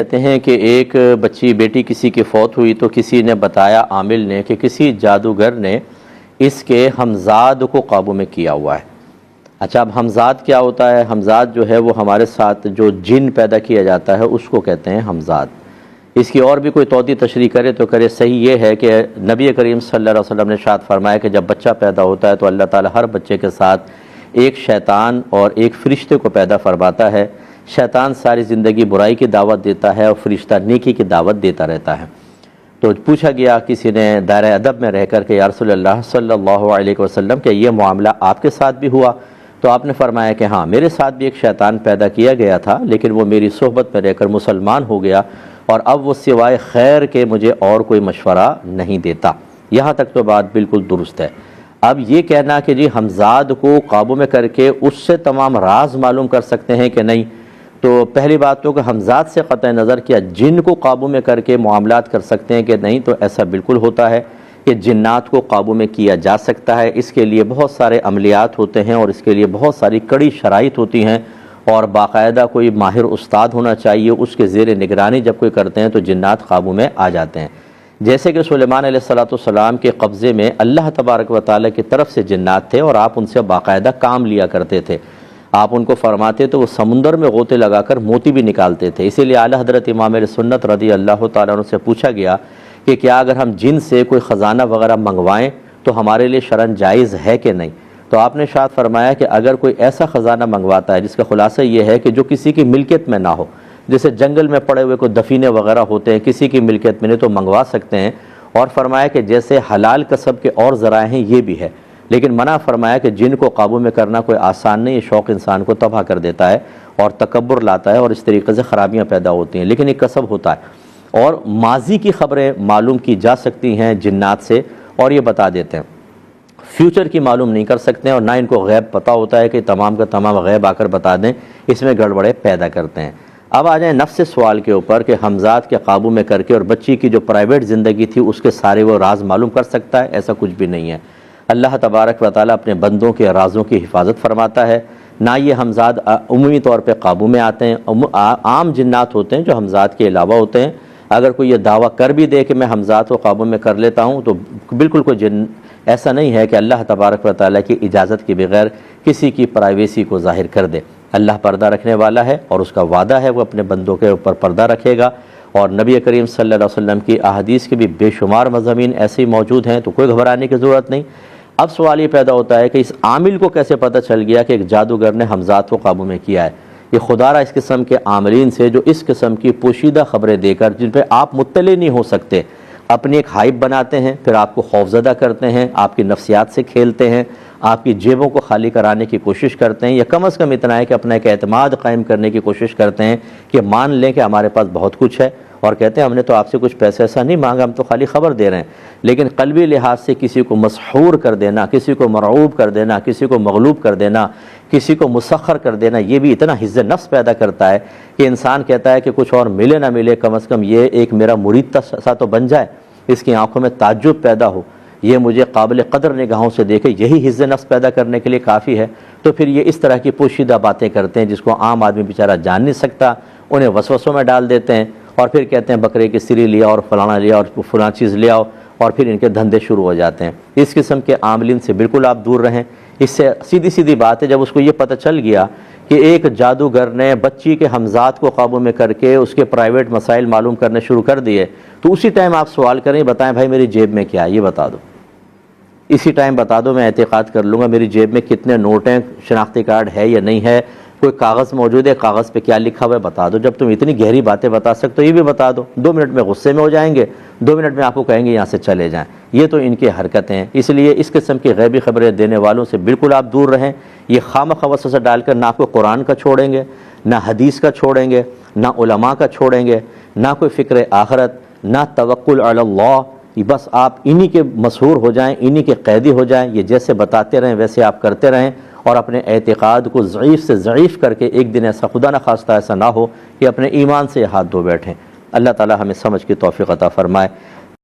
کہتے ہیں کہ ایک بیٹی کسی کی فوت ہوئی تو کسی نے بتایا عامل نے کہ کسی جادوگر نے اس کے ہمزاد کو قابو میں کیا ہوا ہے۔ اچھا، اب ہمزاد کیا ہوتا ہے؟ ہمزاد جو ہے وہ ہمارے ساتھ جو جن پیدا کیا جاتا ہے اس کو کہتے ہیں ہمزاد۔ اس کی اور بھی کوئی توضیح تشریح کرے تو کرے۔ صحیح یہ ہے کہ نبی کریم صلی اللہ علیہ وسلم نے ارشاد فرمایا کہ جب بچہ پیدا ہوتا ہے تو اللہ تعالیٰ ہر بچے کے ساتھ ایک شیطان اور ایک فرشتے کو پیدا فرماتا ہے۔ شیطان ساری زندگی برائی کی دعوت دیتا ہے اور فرشتہ نیکی کی دعوت دیتا رہتا ہے۔ تو پوچھا گیا کسی نے دائرہ ادب میں رہ کر کہ یا رسول اللہ صلی اللہ علیہ وسلم کہ یہ معاملہ آپ کے ساتھ بھی ہوا؟ تو آپ نے فرمایا کہ ہاں، میرے ساتھ بھی ایک شیطان پیدا کیا گیا تھا، لیکن وہ میری صحبت میں رہ کر مسلمان ہو گیا اور اب وہ سوائے خیر کے مجھے اور کوئی مشورہ نہیں دیتا۔ یہاں تک تو بات بالکل درست ہے۔ اب یہ کہنا کہ جی ہمزاد کو قابو میں کر کے اس سے تمام راز معلوم کر سکتے ہیں کہ نہیں، تو پہلی بات تو کہ ہمزاد سے قطع نظر کیا جن کو قابو میں کر کے معاملات کر سکتے ہیں کہ نہیں، تو ایسا بالکل ہوتا ہے کہ جنات کو قابو میں کیا جا سکتا ہے۔ اس کے لیے بہت سارے عملیات ہوتے ہیں اور اس کے لیے بہت ساری کڑی شرائط ہوتی ہیں اور باقاعدہ کوئی ماہر استاد ہونا چاہیے، اس کے زیر نگرانی جب کوئی کرتے ہیں تو جنات قابو میں آ جاتے ہیں۔ جیسے کہ سلیمان علیہ السلام کے قبضے میں اللہ تبارک و تعالیٰ کی طرف سے جنات تھے اور آپ ان سے باقاعدہ کام لیا کرتے تھے۔ آپ ان کو فرماتے تو وہ سمندر میں غوطے لگا کر موتی بھی نکالتے تھے۔ اسی لیے اعلیٰ حضرت امام اہل سنت رضی اللہ تعالیٰ عنہ سے پوچھا گیا کہ کیا اگر ہم جن سے کوئی خزانہ وغیرہ منگوائیں تو ہمارے لیے شرعاً جائز ہے کہ نہیں؟ تو آپ نے ارشاد فرمایا کہ اگر کوئی ایسا خزانہ منگواتا ہے جس کا خلاصہ یہ ہے کہ جو کسی کی ملکیت میں نہ ہو، جیسے جنگل میں پڑے ہوئے کوئی دفینے وغیرہ ہوتے ہیں، کسی کی ملکیت میں نہیں، تو منگوا سکتے ہیں۔ اور فرمایا کہ جیسے حلال کسب کے اور ذرائع ہیں یہ بھی ہے، لیکن منع فرمایا کہ جن کو قابو میں کرنا کوئی آسان نہیں، یہ شوق انسان کو تباہ کر دیتا ہے اور تکبر لاتا ہے اور اس طریقے سے خرابیاں پیدا ہوتی ہیں، لیکن یہ کسب ہوتا ہے۔ اور ماضی کی خبریں معلوم کی جا سکتی ہیں جنات سے اور یہ بتا دیتے ہیں، فیوچر کی معلوم نہیں کر سکتے ہیں اور نہ ان کو غیب پتہ ہوتا ہے کہ تمام کا تمام غیب آ کر بتا دیں، اس میں گڑبڑے پیدا کرتے ہیں۔ اب آ جائیں نفس سوال کے اوپر کہ ہمزاد کے قابو میں کر کے اور بچی کی جو پرائیویٹ زندگی تھی اس کے سارے وہ راز معلوم کر سکتا ہے؟ ایسا کچھ بھی نہیں ہے۔ اللہ تبارک و تعالیٰ اپنے بندوں کے رازوں کی حفاظت فرماتا ہے۔ نہ یہ ہمزاد عمومی طور پہ قابو میں آتے ہیں، عام جنات ہوتے ہیں جو ہمزاد کے علاوہ ہوتے ہیں۔ اگر کوئی یہ دعویٰ کر بھی دے کہ میں ہمزاد کو قابو میں کر لیتا ہوں تو بالکل کوئی جن ایسا نہیں ہے کہ اللہ تبارک و تعالیٰ کی اجازت کے بغیر کسی کی پرائیویسی کو ظاہر کر دے۔ اللہ پردہ رکھنے والا ہے اور اس کا وعدہ ہے وہ اپنے بندوں کے اوپر پردہ رکھے گا، اور نبی کریم صلی اللہ علیہ وسلم کی احادیث کے بھی بے شمار مضامین ایسے ہی موجود ہیں، تو کوئی گھبرانے کی ضرورت نہیں۔ اب سوال یہ پیدا ہوتا ہے کہ اس عامل کو کیسے پتہ چل گیا کہ ایک جادوگر نے ہمزاد کو قابو میں کیا ہے؟ یہ خدا را اس قسم کے عاملین سے جو اس قسم کی پوشیدہ خبریں دے کر جن پہ آپ مطلع نہیں ہو سکتے، اپنی ایک ہائپ بناتے ہیں، پھر آپ کو خوفزدہ کرتے ہیں، آپ کی نفسیات سے کھیلتے ہیں، آپ کی جیبوں کو خالی کرانے کی کوشش کرتے ہیں، یا کم از کم اتنا ہے کہ اپنا ایک اعتماد قائم کرنے کی کوشش کرتے ہیں کہ مان لیں کہ ہمارے پاس بہت کچھ ہے، اور کہتے ہیں ہم نے تو آپ سے کچھ پیسہ ایسا نہیں مانگا، ہم تو خالی خبر دے رہے ہیں۔ لیکن قلبی لحاظ سے کسی کو مسحور کر دینا، کسی کو مرعوب کر دینا، کسی کو مغلوب کر دینا، کسی کو مسخر کر دینا، یہ بھی اتنا حظ نفس پیدا کرتا ہے کہ انسان کہتا ہے کہ کچھ اور ملے نہ ملے، کم از کم یہ ایک میرا مرید سا تو بن جائے، اس کی آنکھوں میں تعجب پیدا ہو، یہ مجھے قابل قدر نگاہوں سے دیکھے، یہی حظ نفس پیدا کرنے کے لیے کافی ہے۔ تو پھر یہ اس طرح کی پوشیدہ باتیں کرتے ہیں جس کو عام آدمی بیچارہ جان نہیں سکتا، انہیں وسوسوں میں ڈال دیتے ہیں اور پھر کہتے ہیں بکرے کی سری لیا اور فلانا لیا اور فلاں چیز لے آؤ، اور پھر ان کے دھندے شروع ہو جاتے ہیں۔ اس قسم کے عاملین سے بالکل آپ دور رہیں۔ اس سے سیدھی بات ہے، جب اس کو یہ پتہ چل گیا کہ ایک جادوگر نے بچی کے ہمزاد کو قابو میں کر کے اس کے پرائیویٹ مسائل معلوم کرنے شروع کر دیے، تو اسی ٹائم آپ سوال کریں، بتائیں بھائی میری جیب میں کیا ہے یہ بتا دو، اسی ٹائم بتا دو، میں اعتقاد کر لوں گا میری جیب میں کتنے نوٹ ہیں، شناختی کارڈ ہے یا نہیں ہے، کوئی کاغذ موجود ہے، کاغذ پہ کیا لکھا ہوا ہے بتا دو۔ جب تم اتنی گہری باتیں بتا سکتے ہو یہ بھی بتا دو۔ 2 منٹ میں غصے میں ہو جائیں گے، 2 منٹ میں آپ کو کہیں گے یہاں سے چلے جائیں۔ یہ تو ان کی حرکتیں ہیں، اس لیے اس قسم کی غیبی خبریں دینے والوں سے بالکل آپ دور رہیں۔ یہ خامخواہ وسوسہ ڈال کر نہ آپ کو قرآن کا چھوڑیں گے، نہ حدیث کا چھوڑیں گے، نہ علماء کا چھوڑیں گے، نہ کوئی فکر آخرت، نہ توکل علی اللہ۔ بس آپ انہی کے مسحور ہو جائیں، انہی کے قیدی ہو جائیں، یہ جیسے بتاتے رہیں ویسے آپ کرتے رہیں، اور اپنے اعتقاد کو ضعیف سے ضعیف کر کے ایک دن ایسا خدا نہ خواستہ ایسا نہ ہو کہ اپنے ایمان سے ہاتھ دھو بیٹھیں۔ اللہ تعالی ہمیں سمجھ کی توفیق عطا فرمائے۔